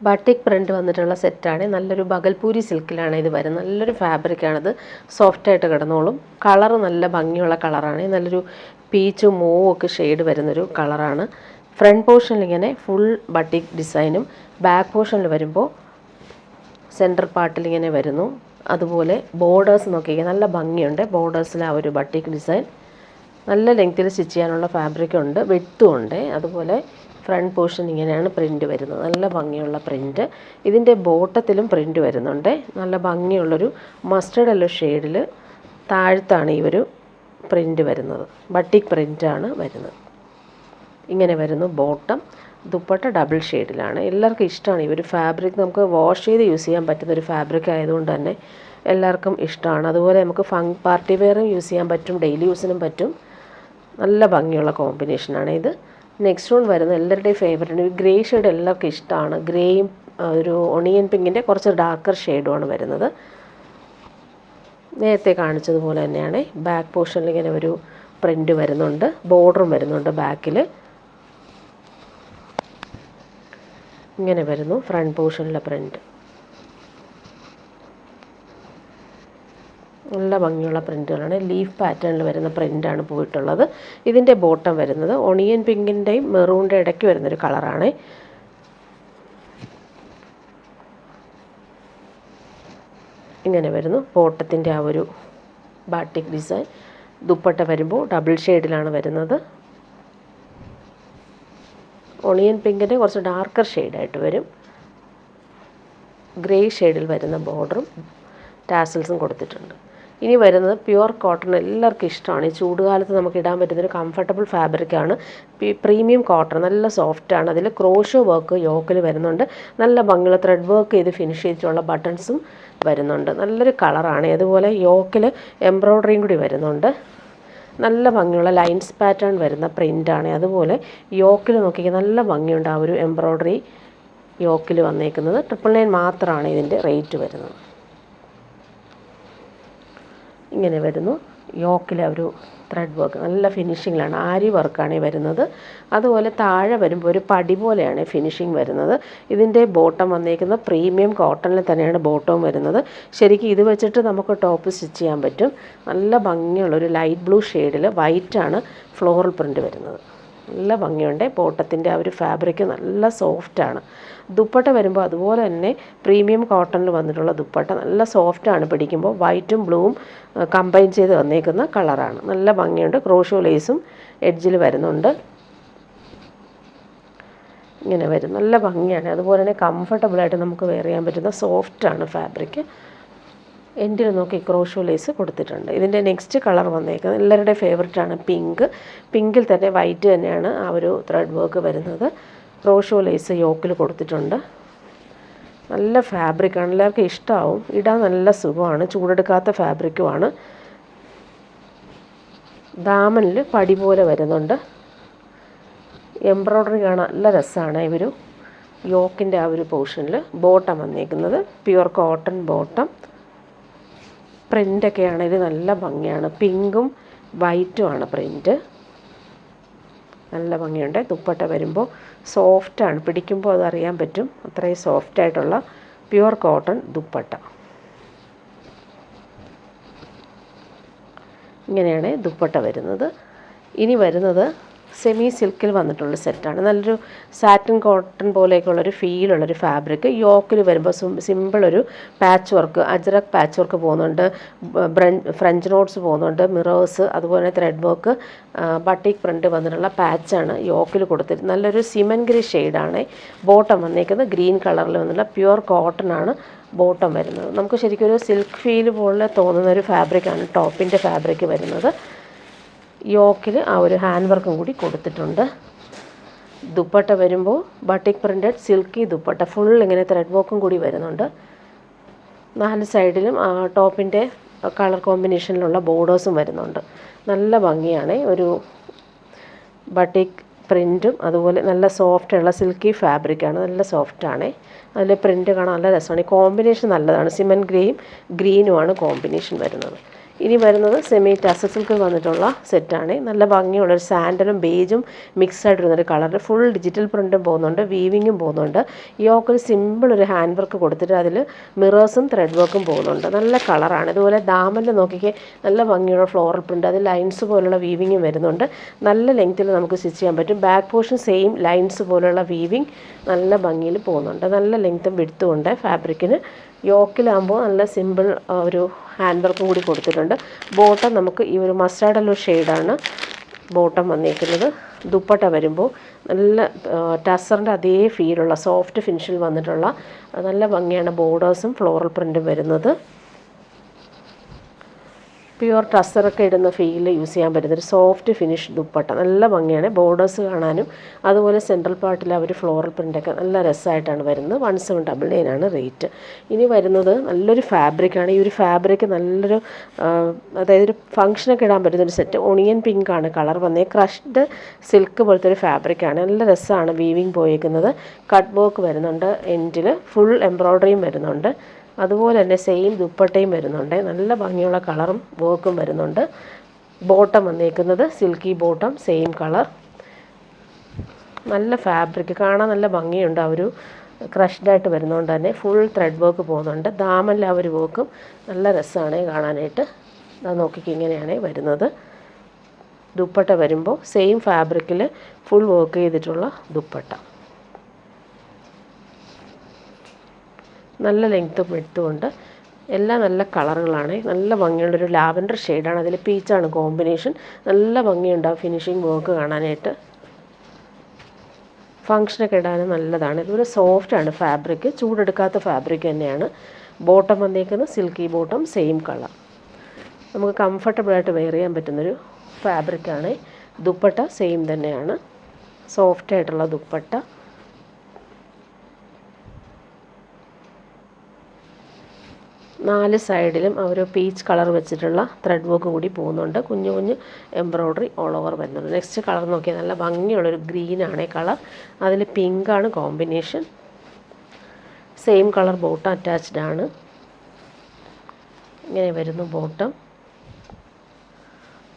Batik print വന്നിട്ടുള്ള സെറ്റാണ്. നല്ലൊരു ബഗൽപൂരി സിൽക്കിലാണ് ഇത് വരുന്നത്. നല്ലൊരു ഫാബ്രിക്കാണിത്, സോഫ്റ്റായിട്ട് കിടന്നോളും. കളറ് നല്ല ഭംഗിയുള്ള കളറാണ്. നല്ലൊരു പീച്ചും മൂവും ഒക്കെ ഷെയ്ഡ് വരുന്നൊരു കളറാണ്. ഫ്രണ്ട് പോർഷനിൽ ഇങ്ങനെ ഫുൾ ബട്ടിക് ഡിസൈനും, ബാക്ക് പോർഷനിൽ വരുമ്പോൾ സെൻറ്റർ പാർട്ടിൽ ഇങ്ങനെ വരുന്നു. അതുപോലെ ബോർഡേഴ്സ് നോക്കിക്കുക, നല്ല ഭംഗിയുണ്ട് ബോർഡേഴ്സിൽ ആ ഒരു ബട്ടിക് ഡിസൈൻ. നല്ല ലെങ്ത്തിൽ സ്റ്റിച്ച് ചെയ്യാനുള്ള ഫാബ്രിക്കുണ്ട്, വെട്ടും ഉണ്ട്. അതുപോലെ ഫ്രണ്ട് പോർഷൻ ഇങ്ങനെയാണ് പ്രിൻ്റ് വരുന്നത്, നല്ല ഭംഗിയുള്ള പ്രിൻ്റ്. ഇതിൻ്റെ ബോട്ടത്തിലും പ്രിൻ്റ് വരുന്നുണ്ട്. നല്ല ഭംഗിയുള്ളൊരു മസ്റ്റേർഡ് യെല്ലോ ഷെയ്ഡിൽ താഴത്താണ് ഈ ഒരു പ്രിൻ്റ് വരുന്നത്. ബട്ടിക് പ്രിൻ്റാണ് വരുന്നത്. ഇങ്ങനെ വരുന്നു ബോട്ടം. ദുപ്പട്ട ഡബിൾ ഷെയ്ഡിലാണ്. എല്ലാവർക്കും ഇഷ്ടമാണ് ഈ ഒരു ഫാബ്രിക്. നമുക്ക് വാഷ് ചെയ്ത് യൂസ് ചെയ്യാൻ പറ്റുന്ന ഒരു ഫാബ്രിക് ആയതുകൊണ്ട് തന്നെ എല്ലാവർക്കും ഇഷ്ടമാണ്. അതുപോലെ നമുക്ക് പാർട്ടി വെയറും യൂസ് ചെയ്യാൻ പറ്റും, ഡെയിലി യൂസിനും പറ്റും. നല്ല ഭംഗിയുള്ള കോമ്പിനേഷനാണ് ഇത്. നെക്സ്റ്റ് വൺ വരുന്നത് എല്ലാവരുടെയും ഫേവറേറ്റ്, ഗ്രേ ഷെയ്ഡ് എല്ലാവർക്കും ഇഷ്ടമാണ്. ഗ്രേയും ഒരു ഒണിയൻ പിങ്കിൻ്റെ കുറച്ച് ഡാർക്കർ ഷെയ്ഡുമാണ് വരുന്നത്. നേരത്തെ കാണിച്ചതുപോലെ തന്നെയാണ്. ബാക്ക് പോർഷനിൽ ഇങ്ങനെ ഒരു പ്രിൻ്റ് വരുന്നുണ്ട്, ബോർഡറും വരുന്നുണ്ട് ബാക്കിൽ. ഇങ്ങനെ വരുന്നു ഫ്രണ്ട് പോർഷനിലെ പ്രിൻ്റ്. നല്ല ഭംഗിയുള്ള പ്രിൻ്റുകളാണ്. ലീഫ് പാറ്റേണിൽ വരുന്ന പ്രിൻ്റാണ് പോയിട്ടുള്ളത്. ഇതിൻ്റെ ബോട്ടം വരുന്നത് ഒണിയൻ പിങ്കിൻ്റെയും മെറൂണിൻ്റെ ഇടയ്ക്ക് വരുന്നൊരു കളറാണ്. ഇങ്ങനെ വരുന്നു ബോട്ടത്തിൻ്റെ ആ ഒരു ബാട്ടിക് ഡിസൈൻ. ദുപ്പട്ട വരുമ്പോൾ ഡബിൾ ഷെയ്ഡിലാണ് വരുന്നത്. ഒണിയൻ പിങ്കിൻ്റെ കുറച്ച് ഡാർക്കർ ഷെയ്ഡായിട്ട് വരും. ഗ്രേ ഷെയ്ഡിൽ വരുന്ന ബോർഡറും ടാസൽസും കൊടുത്തിട്ടുണ്ട്. ഇനി വരുന്നത് പ്യുവർ കോട്ടൺ. എല്ലാവർക്കും ഇഷ്ടമാണ്. ഈ ചൂടുകാലത്ത് നമുക്ക് ഇടാൻ പറ്റുന്നൊരു കംഫർട്ടബിൾ ഫാബ്രിക്കാണ്. പ്രീമിയം കോട്ടൺ, നല്ല സോഫ്റ്റാണ്. അതിൽ ക്രോഷോ വർക്ക് യോക്കിൽ വരുന്നുണ്ട്. നല്ല ഭംഗിയുള്ള ത്രെഡ് വർക്ക് ചെയ്ത് ഫിനിഷ് ചെയ്തിട്ടുള്ള ബട്ടൺസും വരുന്നുണ്ട്. നല്ലൊരു കളറാണ്. അതുപോലെ യോക്കിൽ എംബ്രോയ്ഡറിയും കൂടി വരുന്നുണ്ട്. നല്ല ഭംഗിയുള്ള ലൈൻസ് പാറ്റേൺ വരുന്ന പ്രിൻ്റാണ്. അതുപോലെ യോക്കിൽ നോക്കിയാൽ നല്ല ഭംഗിയുണ്ട് ആ ഒരു എംബ്രോയ്ഡറി യോക്കിൽ വന്നേക്കുന്നത്. 999 മാത്രമാണ് ഇതിൻ്റെ റേറ്റ് വരുന്നത്. ഇങ്ങനെ വരുന്നു യോക്കിലെ ഒരു ത്രെഡ് വർക്ക്, നല്ല ഫിനിഷിങ്ങിലാണ്. ആരി വർക്കാണ് വരുന്നത്. അതുപോലെ താഴെ വരുമ്പോൾ ഒരു പടി പോലെയാണ് ഫിനിഷിങ് വരുന്നത്. ഇതിൻ്റെ ബോട്ടം വന്നേക്കുന്നത് പ്രീമിയം കോട്ടണിൽ തന്നെയാണ് ബോട്ടവും വരുന്നത്. ശരിക്കും ഇത് വെച്ചിട്ട് നമുക്ക് ടോപ്പ് സ്റ്റിച്ച് ചെയ്യാൻ പറ്റും. നല്ല ഭംഗിയുള്ളൊരു ലൈറ്റ് ബ്ലൂ ഷെയ്ഡിൽ വൈറ്റാണ് ഫ്ലോറൽ പ്രിൻ്റ് വരുന്നത്. നല്ല ഭംഗിയുണ്ട്. ബോട്ടത്തിൻ്റെ ആ ഒരു ഫാബ്രിക് നല്ല സോഫ്റ്റാണ്. ദുപ്പട്ട വരുമ്പോൾ അതുപോലെ തന്നെ പ്രീമിയം കോട്ടണിൽ വന്നിട്ടുള്ള ദുപ്പട്ട നല്ല സോഫ്റ്റാണ്. പിടിക്കുമ്പോൾ വൈറ്റും ബ്ലൂവും കമ്പൈൻ ചെയ്ത് വന്നേക്കുന്ന കളറാണ്. നല്ല ഭംഗിയുണ്ട്. ക്രോഷോ ലേസും എഡ്ജിൽ വരുന്നുണ്ട്. ഇങ്ങനെ വരും, നല്ല ഭംഗിയാണ്. അതുപോലെ തന്നെ കംഫർട്ടബിളായിട്ട് നമുക്ക് വെയർ ചെയ്യാൻ പറ്റുന്ന സോഫ്റ്റാണ് ഫാബ്രിക്. എൻഡിൽ നോക്കി ക്രോഷോ ലേസ് കൊടുത്തിട്ടുണ്ട്. ഇതിൻ്റെ നെക്സ്റ്റ് കളർ വന്നേക്കുന്നത് എല്ലാവരുടെയും ഫേവററ്റാണ് പിങ്ക്. പിങ്കിൽ തന്നെ വൈറ്റ് തന്നെയാണ് ആ ഒരു ത്രെഡ് വർക്ക് വരുന്നത്. ക്രോഷോ ലേസ് യോക്കിൽ കൊടുത്തിട്ടുണ്ട്. നല്ല ഫാബ്രിക്കാണ്, എല്ലാവർക്കും ഇഷ്ടമാവും. ഇടാൻ നല്ല സുഖമാണ്, ചൂടെടുക്കാത്ത ഫാബ്രിക്കുമാണ്. ദാമനിൽ പടി പോലെ വരുന്നുണ്ട്. എംബ്രോയ്ഡറി കാണാൻ നല്ല രസമാണ്. ഇവർ യോക്കിൻ്റെ ആ ഒരു പോർഷനിൽ ബോട്ടം വന്നേക്കുന്നത് പ്യുവർ കോട്ടൺ ബോട്ടം. പ്രിൻ്റൊക്കെ ആണെങ്കിൽ നല്ല ഭംഗിയാണ്. പിങ്കും വൈറ്റുമാണ് പ്രിൻ്റ്. നല്ല ഭംഗിയുണ്ട്. ദുപ്പട്ട വരുമ്പോൾ സോഫ്റ്റാണ്, പിടിക്കുമ്പോൾ അതറിയാൻ പറ്റും. അത്രയും സോഫ്റ്റായിട്ടുള്ള പ്യുവർ കോട്ടൺ ദുപ്പട്ട. ഇങ്ങനെയാണ് ദുപ്പട്ട വരുന്നത്. ഇനി വരുന്നത് സെമി സിൽക്കിൽ വന്നിട്ടുള്ള സെറ്റാണ്. നല്ലൊരു സാറ്റിൻ കോട്ടൺ പോലെയൊക്കെയുള്ളൊരു ഫീലുള്ളൊരു ഫാബ്രിക്. യോക്കിൽ വരുമ്പോൾ സിമ്പിളൊരു patch work, Ajrak patch work പോകുന്നുണ്ട്, ഫ്രഞ്ച് നോട്ട്സ് പോകുന്നുണ്ട്, മിറേഴ്സ്, അതുപോലെ ത്രെഡ് വർക്ക്, ബട്ടിക് പ്രിൻ്റ് വന്നിട്ടുള്ള പാച്ചാണ് യോക്കിൽ കൊടുത്തിട്ട്. നല്ലൊരു സിമൻ ഗ്രേ ഷെയ്ഡാണ്. ബോട്ടം വന്നേക്കുന്നത് ഗ്രീൻ കളറിൽ വന്നിട്ടുള്ള പ്യുവർ കോട്ടണാണ് ബോട്ടം വരുന്നത്. നമുക്ക് ശരിക്കും ഒരു സിൽക്ക് ഫീൽ പോലെ തോന്നുന്നൊരു ഫാബ്രിക്കാണ് ടോപ്പിൻ്റെ ഫാബ്രിക് വരുന്നത്. യോക്കിൽ ആ ഒരു ഹാൻഡ് വർക്കും കൂടി കൊടുത്തിട്ടുണ്ട്. ദുപ്പട്ട വരുമ്പോൾ batik printed silky dupatta, full ഇങ്ങനെ ത്രെഡ് വർക്കും കൂടി വരുന്നുണ്ട്. 4 സൈഡിലും ടോപ്പിൻ്റെ കളർ കോമ്പിനേഷനിലുള്ള ബോർഡേഴ്സും വരുന്നുണ്ട്. നല്ല ഭംഗിയാണ്. ഒരു ബട്ടിക് പ്രിൻറ്റും അതുപോലെ നല്ല സോഫ്റ്റുള്ള സിൽക്കി ഫാബ്രിക്കാണ്, നല്ല സോഫ്റ്റാണ്. അതിൽ പ്രിൻ്റ് കാണാൻ നല്ല രസമാണ്. ഈ കോമ്പിനേഷൻ നല്ലതാണ്. സിമൻ ഗ്രേയും ഗ്രീനുമാണ് കോമ്പിനേഷൻ വരുന്നത്. ഇനി വരുന്നത് സെമി ടസർ സിൽക്കിൽ വന്നിട്ടുള്ള സെറ്റാണ്. നല്ല ഭംഗിയുള്ളൊരു സാൻഡലും ബേജും മിക്സ് ആയിട്ടിരുന്നൊരു കളർ. ഫുൾ ഡിജിറ്റൽ പ്രിൻറ്റും പോകുന്നുണ്ട്, വീവിങ്ങും പോകുന്നുണ്ട്. യോക്കൊരു സിമ്പിൾ ഒരു ഹാൻഡ് വർക്ക് കൊടുത്തിട്ട് അതിൽ മിറേഴ്സും ത്രെഡ് വർക്കും പോകുന്നുണ്ട്. നല്ല കളറാണ്. ഇതുപോലെ ദാമനിൽ നോക്കിക്കേ നല്ല ഭംഗിയുള്ള ഫ്ലോറൽ പ്രിൻറ്റ്, അത് ലൈൻസ് പോലുള്ള വീവിങ്ങും വരുന്നുണ്ട്. നല്ല ലെങ്ത്തിൽ നമുക്ക് സ്റ്റിച്ച് ചെയ്യാൻ പറ്റും. ബാക്ക് പോർഷൻ സെയിം ലൈൻസ് പോലുള്ള വീവിങ് നല്ല ഭംഗിയിൽ പോകുന്നുണ്ട്. നല്ല ലെങ്ത്തും വിഡ്ത്തും ഉണ്ട് ഫാബ്രിക്കിന്. യോക്കിലാകുമ്പോൾ നല്ല സിമ്പിൾ ഒരു ഹാൻഡ് വർക്കും കൂടി കൊടുത്തിട്ടുണ്ട്. ബോട്ടം നമുക്ക് ഈ ഒരു മസ്റ്റാർഡ് യെല്ലോ ഷെയ്ഡാണ് ബോട്ടം വന്നിരിക്കുന്നത്. ദുപ്പട്ട വരുമ്പോൾ നല്ല ടസറിൻ്റെ അതേ ഫീലുള്ള സോഫ്റ്റ് ഫിനിഷിൽ വന്നിട്ടുള്ള നല്ല ഭംഗിയാണ് ബോർഡേഴ്സും ഫ്ലോറൽ പ്രിൻറ്റും വരുന്നത്. പ്യുവർ ടസറൊക്കെ ഇടുന്ന ഫീൽ യൂസ് ചെയ്യാൻ പറ്റുന്നൊരു സോഫ്റ്റ് ഫിനിഷ് ദുപ്പട്ട. നല്ല ഭംഗിയാണ് ബോർഡേഴ്സ് കാണാനും. അതുപോലെ സെൻട്രൽ പാർട്ടിൽ അവർ ഫ്ലോറൽ പ്രിൻ്റൊക്കെ നല്ല രസമായിട്ടാണ് വരുന്നത്. 1799 റേറ്റ്. ഇനി വരുന്നത് നല്ലൊരു ഫാബ്രിക്കാണ്. ഈ ഒരു ഫാബ്രിക് നല്ലൊരു അതായത് ഒരു ഫങ്ഷനൊക്കെ ഇടാൻ പറ്റുന്നൊരു സെറ്റ്. ഒണിയൻ പിങ്കാണ് കളർ വന്നത്. ക്രഷ്ഡ് സിൽക്ക് പോലത്തെ ഒരു ഫാബ്രിക്കാണ്. നല്ല രസമാണ് വീവിങ് പോയേക്കുന്നത്. കട്ട് വർക്ക് വരുന്നുണ്ട്, എൻഡിൽ ഫുൾ എംബ്രോയ്ഡറിയും വരുന്നുണ്ട്. അതുപോലെ തന്നെ സെയിം ദുപ്പട്ടയും വരുന്നുണ്ട്. നല്ല ഭംഗിയുള്ള കളറും വർക്കും വരുന്നുണ്ട്. ബോട്ടം വന്നേക്കുന്നത് സിൽക്കി ബോട്ടം, സെയിം കളർ. നല്ല ഫാബ്രിക് കാണാൻ നല്ല ഭംഗിയുണ്ട്. ആ ഒരു ക്രഷ്ഡായിട്ട് വരുന്നതുകൊണ്ട് തന്നെ ഫുൾ ത്രെഡ് വർക്ക് പോകുന്നുണ്ട്. ദാമനിൽ ആ ഒരു വർക്കും നല്ല രസമാണ് കാണാനായിട്ട്. അത് നോക്കിക്ക് ഇങ്ങനെയാണ് വരുന്നത്. ദുപ്പട്ട വരുമ്പോൾ സെയിം ഫാബ്രിക്കിൽ ഫുൾ വർക്ക് ചെയ്തിട്ടുള്ള ദുപ്പട്ട. നല്ല ലെങ്ത്തും വിഡ്ത്തും ഉണ്ട്. എല്ലാം നല്ല കളറുകളാണ്. നല്ല ഭംഗിയുള്ളൊരു ലാവൻഡർ ഷെയ്ഡാണ്. അതിൽ പീച്ചാണ് കോമ്പിനേഷൻ. നല്ല ഭംഗിയുണ്ടാവും ഫിനിഷിങ് വർക്ക് കാണാനായിട്ട്. ഫങ്ഷനൊക്കെ ഇടാനും നല്ലതാണ്. ഇതൊരു സോഫ്റ്റാണ് ഫാബ്രിക്, ചൂടെടുക്കാത്ത ഫാബ്രിക് തന്നെയാണ്. ബോട്ടം വന്നേക്കുന്നത് സിൽക്കി ബോട്ടം, സെയിം കളർ. നമുക്ക് കംഫർട്ടബിളായിട്ട് വെയർ ചെയ്യാൻ പറ്റുന്നൊരു ഫാബ്രിക്കാണ്. ദുപ്പട്ട സെയിം തന്നെയാണ്, സോഫ്റ്റായിട്ടുള്ള ദുപ്പട്ട. നാല് സൈഡിലും ആ ഒരു പീച്ച് കളർ വെച്ചിട്ടുള്ള ത്രെഡ് വർക്ക് കൂടി പോകുന്നുണ്ട്. കുഞ്ഞു കുഞ്ഞു എംബ്രോയ്ഡറി ഓൾ ഓവർ വരുന്നുണ്ട്. നെക്സ്റ്റ് കളർ നോക്കിയാൽ നല്ല ഭംഗിയുള്ളൊരു ഗ്രീനാണ് കളർ. അതിൽ പിങ്കാണ് combination. Same colour bottom attached ആണ്. ഇങ്ങനെ വരുന്നു ബോട്ടം.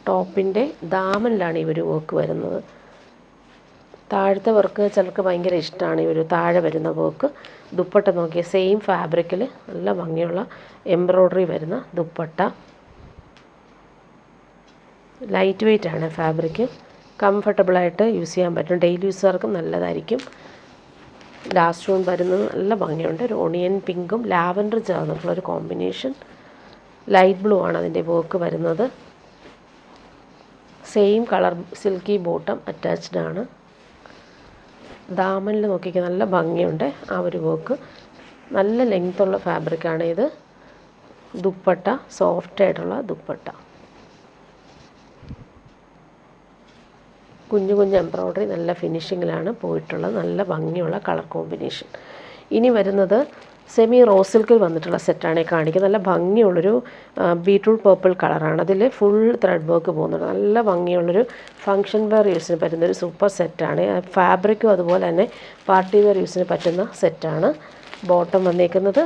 ടോപ്പിൻ്റെ ദാമനിലാണ് ഈ ഒരു വർക്ക് വരുന്നത്. താഴത്തെ വർക്ക് ചിലർക്ക് ഭയങ്കര ഇഷ്ടമാണ്, ഈ ഒരു താഴെ വരുന്ന വർക്ക്. ദുപ്പട്ട നോക്കിയ സെയിം ഫാബ്രിക്കിൽ നല്ല ഭംഗിയുള്ള എംബ്രോയ്ഡറി വരുന്ന ദുപ്പട്ട. ലൈറ്റ് വെയ്റ്റ് ആണ് ഫാബ്രിക്. കംഫർട്ടബിളായിട്ട് യൂസ് ചെയ്യാൻ പറ്റും. ഡെയിലി യൂസുകാർക്കും നല്ലതായിരിക്കും. ലാസ്റ്റ് വൺ വരുന്നത് നല്ല ഭംഗിയുണ്ട്. ഒരു ഓണിയൻ പിങ്കും ലാവൻഡർ ചേർന്നിട്ടുള്ളൊരു കോമ്പിനേഷൻ. ലൈറ്റ് ബ്ലൂ ആണ് അതിൻ്റെ വർക്ക് വരുന്നത്. Same colour silky bottom attached ആണ്. ദാമനിൽ നോക്കിക്കാൻ നല്ല ഭംഗിയുണ്ട് ആ ഒരു വർക്ക്. നല്ല ലെങ്ത്തുള്ള ഫാബ്രിക്കാണ് ഇത്. ദുപ്പട്ട സോഫ്റ്റായിട്ടുള്ള ദുപ്പട്ട. കുഞ്ഞു കുഞ്ഞു എംബ്രോയ്ഡറി നല്ല ഫിനിഷിങ്ങിലാണ് പോയിട്ടുള്ളത്. നല്ല ഭംഗിയുള്ള കളർ കോമ്പിനേഷൻ. ഇനി വരുന്നത് സെമി റോസ് സിൽക്കിൽ വന്നിട്ടുള്ള സെറ്റാണ് കാണിക്കുന്നത്. നല്ല ഭംഗിയുള്ളൊരു ബീട്രൂട്ട് പേർപ്പിൾ കളറാണ്. അതിൽ ഫുൾ ത്രെഡ് വർക്ക് പോകുന്നുണ്ട്. നല്ല ഭംഗിയുള്ളൊരു ഫങ്ഷൻ വെയർ യൂസിന് പറ്റുന്നൊരു സൂപ്പർ സെറ്റാണ്. ഫാബ്രിക്കും അതുപോലെ തന്നെ പാർട്ടി വെയർ യൂസിന് പറ്റുന്ന സെറ്റാണ്. ബോട്ടം വന്നേക്കുന്നത്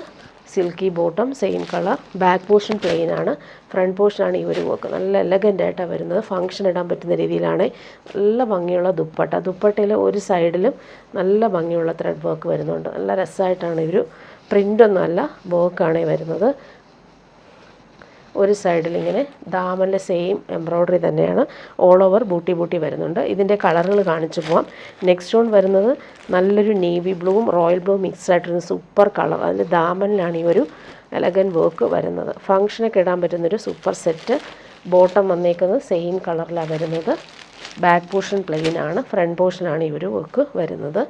silky bottom, same colour. Back portion plain ആണ്. ഫ്രണ്ട് പോർഷനാണ് ഈ ഒരു വർക്ക്. നല്ല എലഗൻ്റ് ആയിട്ടാണ് വരുന്നത്. ഫങ്ഷൻ ഇടാൻ പറ്റുന്ന രീതിയിലാണ്. നല്ല ഭംഗിയുള്ള ദുപ്പട്ട. ദുപ്പട്ടയിൽ ഒരു സൈഡിലും നല്ല ഭംഗിയുള്ള ത്രെഡ് വർക്ക് വരുന്നുണ്ട്. നല്ല രസമായിട്ടാണ് ഒരു പ്രിൻ്റൊന്നുമല്ല, വർക്കാണ് വരുന്നത്. ഒരു സൈഡിൽ ഇങ്ങനെ ദാമനിലെ സെയിം എംബ്രോയ്ഡറി തന്നെയാണ്. ഓൾ ഓവർ ബൂട്ടി ബൂട്ടി വരുന്നുണ്ട്. ഇതിൻ്റെ കളറുകൾ കാണിച്ചു പോവാം. നെക്സ്റ്റ് വൺ വരുന്നത് നല്ലൊരു നേവി ബ്ലൂവും റോയൽ ബ്ലൂ മിക്സ് ആയിട്ടൊരു സൂപ്പർ കളർ. അതിൽ ദാമനിലാണ് ഈ ഒരു എലഗൻ വർക്ക് വരുന്നത്. ഫങ്ഷനൊക്കെ ഇടാൻ പറ്റുന്നൊരു സൂപ്പർ സെറ്റ്. ബോട്ടം വന്നേക്കുന്നത് സെയിം കളറിലാണ് വരുന്നത്. ബാക്ക് പോർഷൻ പ്ലെയിൻ ആണ്. ഫ്രണ്ട് പോർഷനാണ് ഈ ഒരു വർക്ക് വരുന്നത്.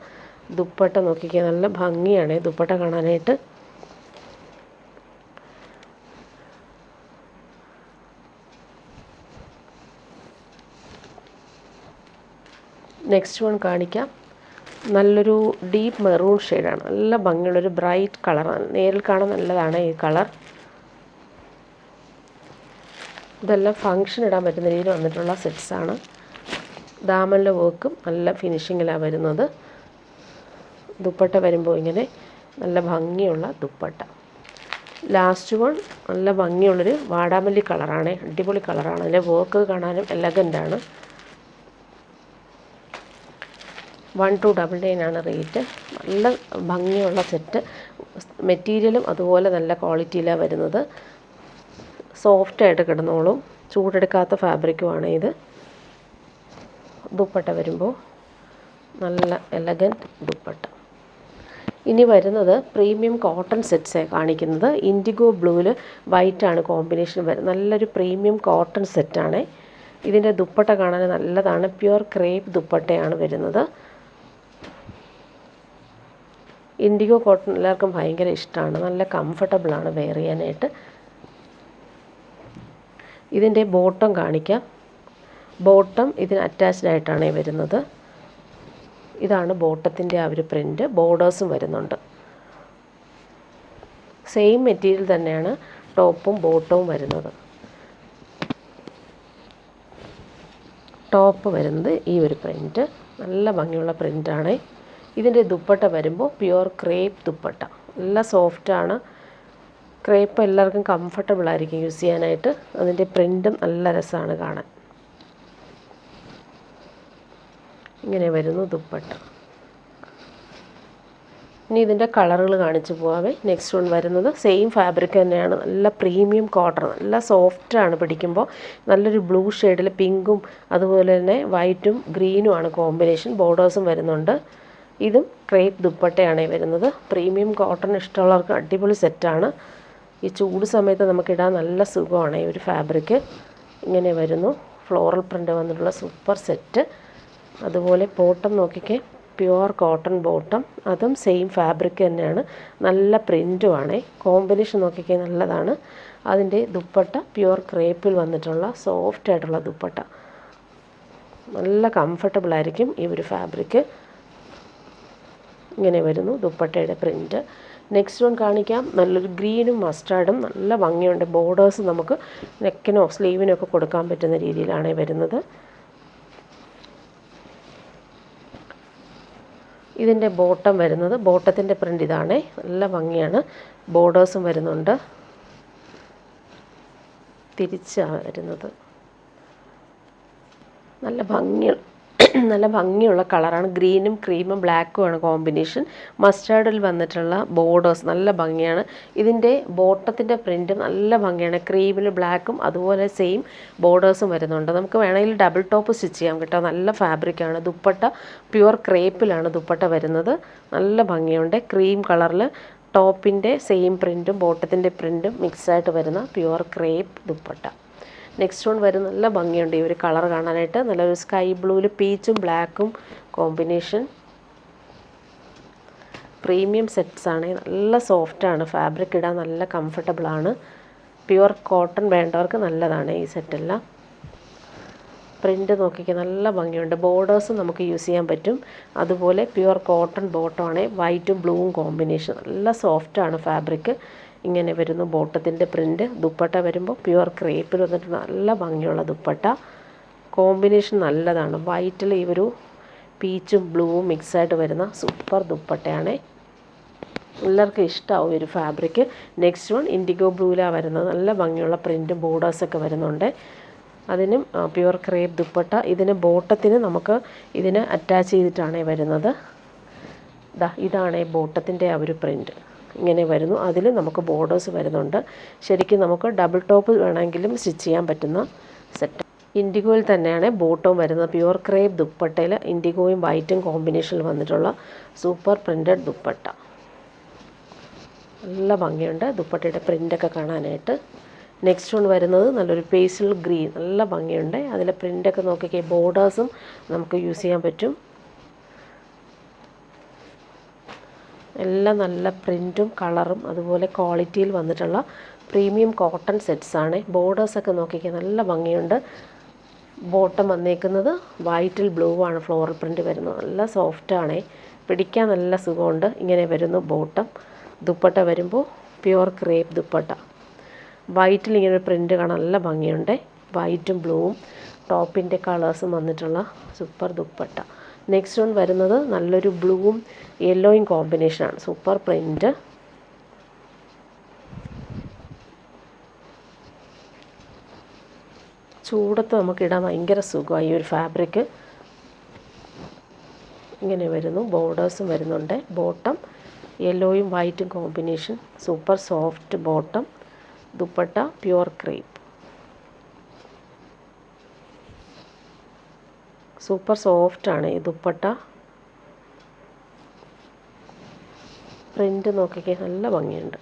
ദുപ്പട്ട നോക്കിക്കാൻ നല്ല ഭംഗിയാണ് ദുപ്പട്ട കാണാനായിട്ട്. നെക്സ്റ്റ് വൺ കാണിക്കാം. നല്ലൊരു ഡീപ്പ് മെറൂൺ ഷെയ്ഡാണ്. നല്ല ഭംഗിയുള്ളൊരു ബ്രൈറ്റ് കളറാണ്. നേരിൽ കാണാൻ നല്ലതാണ് ഈ കളർ. ഇതെല്ലാം ഫങ്ഷൻ ഇടാൻ പറ്റുന്ന രീതിയിൽ വന്നിട്ടുള്ള സെറ്റ്സാണ്. ദാമനിലെ വർക്കും നല്ല ഫിനിഷിങ്ങിലാണ് വരുന്നത്. ദുപ്പട്ട വരുമ്പോൾ ഇങ്ങനെ നല്ല ഭംഗിയുള്ള ദുപ്പട്ട. ലാസ്റ്റ് വൺ നല്ല ഭംഗിയുള്ളൊരു വാടാമല്ലി കളറാണ്, അടിപൊളി കളറാണ്. അതിൻ്റെ വർക്ക് കാണാനും എലഗൻ്റാണ്. 1299 ആണ് റേറ്റ്. നല്ല ഭംഗിയുള്ള സെറ്റ്. മെറ്റീരിയലും അതുപോലെ നല്ല ക്വാളിറ്റിയിലാണ് വരുന്നത്. സോഫ്റ്റായിട്ട് കിടന്നോളും. ചൂടെടുക്കാത്ത ഫാബ്രിക്കുമാണ് ഇത്. ദുപ്പട്ട വരുമ്പോൾ നല്ല എലഗൻറ്റ് ദുപ്പട്ട. ഇനി വരുന്നത് പ്രീമിയം കോട്ടൺ സെറ്റ്സ് കാണിക്കുന്നത്. ഇൻഡിഗോ ബ്ലൂവിൽ വൈറ്റാണ് കോമ്പിനേഷൻ വരുന്നത്. നല്ലൊരു പ്രീമിയം കോട്ടൺ സെറ്റാണ്. ഇതിൻ്റെ ദുപ്പട്ട കാണാൻ നല്ലതാണ്. പ്യുവർ ക്രേപ്പ് ദുപ്പട്ടയാണ് വരുന്നത്. ഇൻഡിഗോ കോട്ടൺ എല്ലാവർക്കും ഭയങ്കര ഇഷ്ടമാണ്. നല്ല കംഫർട്ടബിളാണ് വെയർ ചെയ്യാനായിട്ട്. ഇതിൻ്റെ ബോട്ടം കാണിക്കാം. ബോട്ടം ഇതിന് അറ്റാച്ച്ഡ് ആയിട്ടാണ് വരുന്നത്. ഇതാണ് ബോട്ടത്തിൻ്റെ ആ ഒരു പ്രിൻ്റ്. ബോർഡേഴ്സും വരുന്നുണ്ട്. സെയിം മെറ്റീരിയൽ തന്നെയാണ് ടോപ്പും ബോട്ടവും വരുന്നത്. ടോപ്പ് വരുന്നത് ഈ ഒരു പ്രിൻ്റ്. നല്ല ഭംഗിയുള്ള പ്രിൻ്റാണ്. ഇതിൻ്റെ ദുപ്പട്ട വരുമ്പോൾ പ്യുവർ ക്രേപ്പ് ദുപ്പട്ട. നല്ല സോഫ്റ്റാണ്. ക്രേപ്പ് എല്ലാവർക്കും കംഫർട്ടബിൾ ആയിരിക്കും യൂസ് ചെയ്യാനായിട്ട്. അതിൻ്റെ പ്രിൻറ്റും നല്ല രസമാണ് കാണാൻ. ഇങ്ങനെ വരുന്നു ദുപ്പട്ട. ഇനി ഇതിൻ്റെ കളറുകൾ കാണിച്ചു പോകാവേ. നെക്സ്റ്റ് വൺ വരുന്നത് സെയിം ഫാബ്രിക് തന്നെയാണ്. നല്ല പ്രീമിയം കോട്ടൺ. നല്ല സോഫ്റ്റാണ് പിടിക്കുമ്പോൾ. നല്ലൊരു ബ്ലൂ ഷെയ്ഡിൽ പിങ്കും അതുപോലെ തന്നെ വൈറ്റും ഗ്രീനും ആണ് കോമ്പിനേഷൻ. ബോർഡേഴ്സും വരുന്നുണ്ട്. ഇതും ക്രേപ്പ് ദുപ്പട്ടയാണ് വരുന്നത്. പ്രീമിയം കോട്ടൺ ഇഷ്ടമുള്ളവർക്ക് അടിപൊളി സെറ്റാണ്. ഈ ചൂട് സമയത്ത് നമുക്കിടാൻ നല്ല സുഖമാണ് ഈ ഒരു ഫാബ്രിക്. ഇങ്ങനെ വരുന്നു. ഫ്ലോറൽ പ്രിൻ്റ് വന്നിട്ടുള്ള സൂപ്പർ സെറ്റ്. അതുപോലെ ബോട്ടം നോക്കിക്കേ, പ്യുവർ കോട്ടൺ ബോട്ടം. അതും സെയിം ഫാബ്രിക് തന്നെയാണ്. നല്ല പ്രിൻറ്റുമാണ്. കോമ്പിനേഷൻ നോക്കിക്കേ നല്ലതാണ്. അതിൻ്റെ ദുപ്പട്ട പ്യുവർ ക്രേപ്പിൽ വന്നിട്ടുള്ള സോഫ്റ്റ് ആയിട്ടുള്ള ദുപ്പട്ട. നല്ല കംഫർട്ടബിൾ ആയിരിക്കും ഈ ഒരു ഫാബ്രിക്. ഇങ്ങനെ വരുന്നു ദുപ്പട്ടയുടെ പ്രിൻറ്റ്. നെക്സ്റ്റ് വൺ കാണിക്കാം. നല്ലൊരു ഗ്രീനും മസ്റ്റാർഡും നല്ല ഭംഗിയുണ്ട്. ബോർഡേഴ്സ് നമുക്ക് നെക്കിനോ സ്ലീവിനോ ഒക്കെ കൊടുക്കാൻ പറ്റുന്ന രീതിയിലാണ് വരുന്നത്. ഇതിൻ്റെ ബോട്ടം വരുന്നത്, ബോട്ടത്തിൻ്റെ പ്രിൻ്റ് ഇതാണ്. നല്ല ഭംഗിയാണ്. ബോർഡേഴ്സും വരുന്നുണ്ട്. തിരിച്ചാണ് വരുന്നത്. നല്ല ഭംഗിയുള്ള കളറാണ്. ഗ്രീനും ക്രീമും ബ്ലാക്കും ആണ് കോമ്പിനേഷൻ. മസ്റ്റാർഡിൽ വന്നിട്ടുള്ള ബോർഡേഴ്സ് നല്ല ഭംഗിയാണ്. ഇതിൻ്റെ ബോട്ടത്തിൻ്റെ പ്രിൻ്റ് നല്ല ഭംഗിയാണ്. ക്രീമിൽ ബ്ലാക്കും അതുപോലെ സെയിം ബോർഡേഴ്സും വരുന്നുണ്ട്. നമുക്ക് വേണമെങ്കിൽ ഡബിൾ ടോപ്പ് സ്റ്റിച്ച് ചെയ്യാം കേട്ടോ. നല്ല ഫാബ്രിക്കാണ്. ദുപ്പട്ട പ്യുവർ ക്രേപ്പിലാണ് ദുപ്പട്ട വരുന്നത്. നല്ല ഭംഗിയുണ്ട്. ക്രീം കളറിൽ ടോപ്പിൻ്റെ സെയിം പ്രിൻറ്റും ബോട്ടത്തിൻ്റെ പ്രിൻറ്റും മിക്സായിട്ട് വരുന്ന pure crepe dupatta. Next one വരും. നല്ല ഭംഗിയുണ്ട് ഈ ഒരു കളർ കാണാനായിട്ട്. നല്ലൊരു സ്കൈ ബ്ലൂവിൽ പീച്ചും ബ്ലാക്കും കോമ്പിനേഷൻ. പ്രീമിയം സെറ്റ്സാണ്. നല്ല സോഫ്റ്റാണ്. ഫാബ്രിക് ഇടാൻ നല്ല കംഫർട്ടബിളാണ്. പ്യുവർ കോട്ടൺ വേണ്ടവർക്ക് നല്ലതാണ് ഈ സെറ്റെല്ലാം. പ്രിൻ്റ് നോക്കിക്കുക നല്ല ഭംഗിയുണ്ട്. ബോർഡേഴ്സും നമുക്ക് യൂസ് ചെയ്യാൻ പറ്റും. അതുപോലെ പ്യുവർ കോട്ടൺ ബോട്ടമാണ്. വൈറ്റും ബ്ലൂവും കോമ്പിനേഷൻ. നല്ല സോഫ്റ്റാണ് ഫാബ്രിക്. ഇങ്ങനെ വരുന്നു ബോട്ടത്തിൻ്റെ പ്രിൻ്റ്. ദുപ്പട്ട വരുമ്പോൾ പ്യുവർ ക്രേപ്പിൽ വന്നിട്ട് നല്ല ഭംഗിയുള്ള ദുപ്പട്ട. കോമ്പിനേഷൻ നല്ലതാണ്. വൈറ്റിൽ ഈ ഒരു പീച്ചും ബ്ലൂവും മിക്സായിട്ട് വരുന്ന സൂപ്പർ ദുപ്പട്ടയാണ്. എല്ലാവർക്കും ഇഷ്ടമാവും ഒരു ഫാബ്രിക്. നെക്സ്റ്റ് വൺ ഇൻഡിഗോ ബ്ലൂവിലാണ് വരുന്നത്. നല്ല ഭംഗിയുള്ള പ്രിൻറ്റും ബോർഡേഴ്സൊക്കെ വരുന്നുണ്ട്. അതിനും പ്യുവർ ക്രേപ്പ് ദുപ്പട്ട. ഇതിന് ബോട്ടത്തിന് നമുക്ക് ഇതിന് അറ്റാച്ച് ചെയ്തിട്ടാണ് വരുന്നത്. ഇതാണ് ബോട്ടത്തിൻ്റെ ആ ഒരു പ്രിൻറ്റ്. ഇങ്ങനെ വരുന്നു. അതിൽ നമുക്ക് ബോർഡേഴ്സ് വരുന്നുണ്ട്. ശരിക്കും നമുക്ക് ഡബിൾ ടോപ്പ് വേണമെങ്കിലും സ്റ്റിച്ച് ചെയ്യാൻ പറ്റുന്ന സെറ്റ്. ഇൻഡിഗോയിൽ തന്നെയാണ് ബോട്ടവും വരുന്നത്. പ്യുവർ ക്രേപ്പ് ദുപ്പട്ടയിൽ ഇൻഡിഗോയും വൈറ്റും കോമ്പിനേഷനിൽ വന്നിട്ടുള്ള സൂപ്പർ പ്രിൻറ്റഡ് ദുപ്പട്ട. നല്ല ഭംഗിയുണ്ട് ദുപ്പട്ടയുടെ പ്രിൻ്റൊക്കെ കാണാനായിട്ട്. നെക്സ്റ്റ് വൺ വരുന്നത് നല്ലൊരു പേസ്റ്റൽ ഗ്രീൻ. നല്ല ഭംഗിയുണ്ട്. അതിലെ പ്രിൻ്റൊക്കെ നോക്കിക്കേ. ബോർഡേഴ്സും നമുക്ക് യൂസ് ചെയ്യാൻ പറ്റും. എല്ലാം നല്ല പ്രിൻറ്റും കളറും അതുപോലെ ക്വാളിറ്റിയിൽ വന്നിട്ടുള്ള പ്രീമിയം കോട്ടൺ സെറ്റ്സാണ്. ബോർഡേഴ്സൊക്കെ നോക്കിക്കാൻ നല്ല ഭംഗിയുണ്ട്. ബോട്ടം വന്നേക്കുന്നത് വൈറ്റിൽ ബ്ലൂ ആണ് ഫ്ലോറൽ പ്രിൻറ്റ് വരുന്നത്. നല്ല സോഫ്റ്റാണ്. പിടിക്കാൻ നല്ല സുഖമുണ്ട്. ഇങ്ങനെ വരുന്നു ബോട്ടം. ദുപ്പട്ട വരുമ്പോൾ പ്യുവർ ക്രേപ്പ് ദുപ്പട്ട. വൈറ്റിൽ ഇങ്ങനെ പ്രിൻറ്റ് കാണാൻ നല്ല ഭംഗിയുണ്ട്. വൈറ്റും ബ്ലൂവും ടോപ്പിൻ്റെ കളേഴ്സും വന്നിട്ടുള്ള സൂപ്പർ ദുപ്പട്ട. നെക്സ്റ്റ് വൺ വരുന്നത് നല്ലൊരു ബ്ലൂവും യെല്ലോയും കോമ്പിനേഷനാണ്. Super print. ചൂടത്ത് നമുക്ക് ഇടാൻ ഭയങ്കര സുഖമായി ഈ ഒരു ഫാബ്രിക്. ഇങ്ങനെ വരുന്നു. ബോർഡേഴ്സും വരുന്നുണ്ട്. ബോട്ടം യെല്ലോയും വൈറ്റും combination, super soft bottom. Dupatta pure crepe, super സോഫ്റ്റാണ് ഈ ദുപ്പട്ട. പ്രിൻ്റ് നോക്കിക്കേ, നല്ല ഭംഗിയുണ്ട്.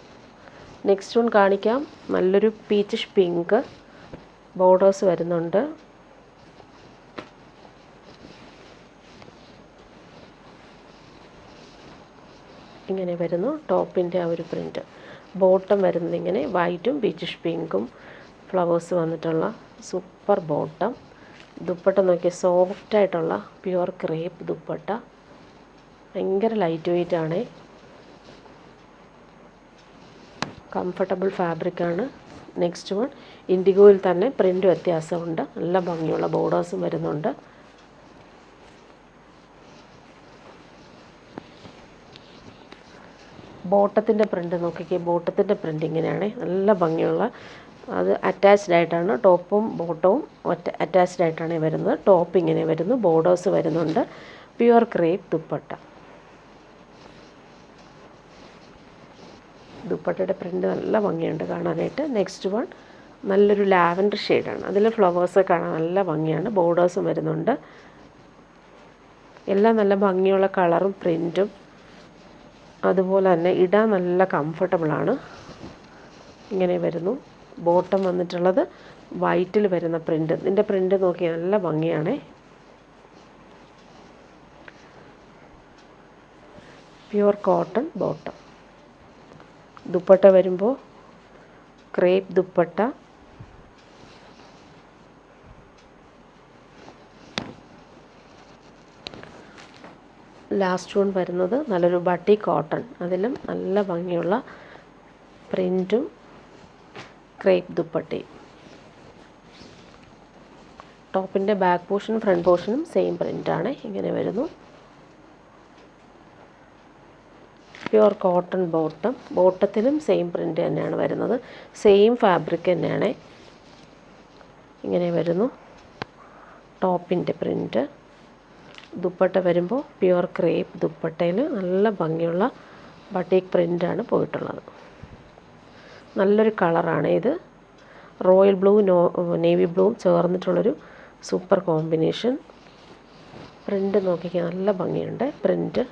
നെക്സ്റ്റ് വൺ കാണിക്കാം. നല്ലൊരു പീച്ചിഷ് പിങ്ക്, ബോർഡേഴ്സ് വരുന്നുണ്ട്. ഇങ്ങനെ വരുന്നു ടോപ്പിൻ്റെ ആ ഒരു പ്രിൻ്റ്. ബോട്ടം വരുന്നത് ഇങ്ങനെ വൈറ്റും പീച്ചിഷ് പിങ്കും ഫ്ലവേഴ്സ് വന്നിട്ടുള്ള സൂപ്പർ ബോട്ടം. ദുപ്പട്ട നോക്കിയ സോഫ്റ്റായിട്ടുള്ള പ്യുവർ ക്രേപ്പ് ദുപ്പട്ട. ഭയങ്കര ലൈറ്റ് വെയ്റ്റ് ആണ്, കംഫർട്ടബിൾ ഫാബ്രിക്കാണ്. നെക്സ്റ്റ് വൺ ഇൻഡിഗോയിൽ തന്നെ പ്രിൻ്റ് വ്യത്യാസമുണ്ട്. നല്ല ഭംഗിയുള്ള ബോർഡേഴ്സും വരുന്നുണ്ട്. ബോട്ടത്തിൻ്റെ പ്രിൻ്റ് നോക്കിക്കേ, ബോട്ടത്തിൻ്റെ പ്രിൻ്റ് ഇങ്ങനെയാണ്, നല്ല ഭംഗിയുള്ള. അത് അറ്റാച്ച്ഡ് ആയിട്ടാണ്, ടോപ്പും ബോട്ടവും അറ്റാച്ച്ഡ് ആയിട്ടാണ് വരുന്നത്. ടോപ്പ് ഇങ്ങനെ വരുന്നു, ബോർഡേഴ്സ് വരുന്നുണ്ട്. Pure crepe dupatta. ദുപ്പട്ടയുടെ പ്രിൻ്റ് നല്ല ഭംഗിയുണ്ട് കാണാനായിട്ട്. നെക്സ്റ്റ് വൺ നല്ലൊരു ലാവൻഡർ ഷെയ്ഡാണ്, അതിൽ ഫ്ലവേഴ്സ് കാണാൻ നല്ല ഭംഗിയാണ്. ബോർഡേഴ്സും വരുന്നുണ്ട്. എല്ലാം നല്ല ഭംഗിയുള്ള കളറും പ്രിൻറ്റും, അതുപോലെ തന്നെ ഇടാൻ നല്ല കംഫർട്ടബിളാണ്. ഇങ്ങനെ വരുന്നു. ബോട്ടം വന്നിട്ടുള്ളത് വൈറ്റിൽ വരുന്ന പ്രിൻ്റ്. ഇതിൻ്റെ പ്രിൻ്റ് നോക്കിയാൽ നല്ല ഭംഗിയാണ്. Pure cotton bottom. ദുപ്പട്ട വരുമ്പോൾ ക്രേപ്പ് ദുപ്പട്ട. ലാസ്റ്റ് വൺ വരുന്നത് നല്ലൊരു ബട്ടി കോട്ടൺ, അതിലും നല്ല ഭംഗിയുള്ള പ്രിൻറ്റും ക്രേപ്പ് ദുപ്പട്ടയും. ടോപ്പിൻ്റെ ബാക്ക് പോർഷനും ഫ്രണ്ട് പോർഷനും സെയിം പ്രിൻ്റാണ്. ഇങ്ങനെ വരുന്നു. Pure cotton bottom. ബോട്ടത്തിലും സെയിം പ്രിൻ്റ് തന്നെയാണ് വരുന്നത്, സെയിം ഫാബ്രിക് തന്നെയാണ്. ഇങ്ങനെ വരുന്നു ടോപ്പിൻ്റെ പ്രിൻ്റ്. ദുപ്പട്ട വരുമ്പോൾ പ്യുവർ ക്രേപ്പ് ദുപ്പട്ടയിൽ നല്ല ഭംഗിയുള്ള ബട്ടീക്ക് പ്രിൻ്റാണ് പോയിട്ടുള്ളത്. നല്ലൊരു കളറാണ് ഇത്. റോയൽ ബ്ലൂ നേവി ബ്ലൂവും ചേർന്നിട്ടുള്ളൊരു സൂപ്പർ കോമ്പിനേഷൻ. പ്രിൻ്റ് നോക്കിക്കാൻ നല്ല ഭംഗിയുണ്ട് പ്രിൻ്റ്.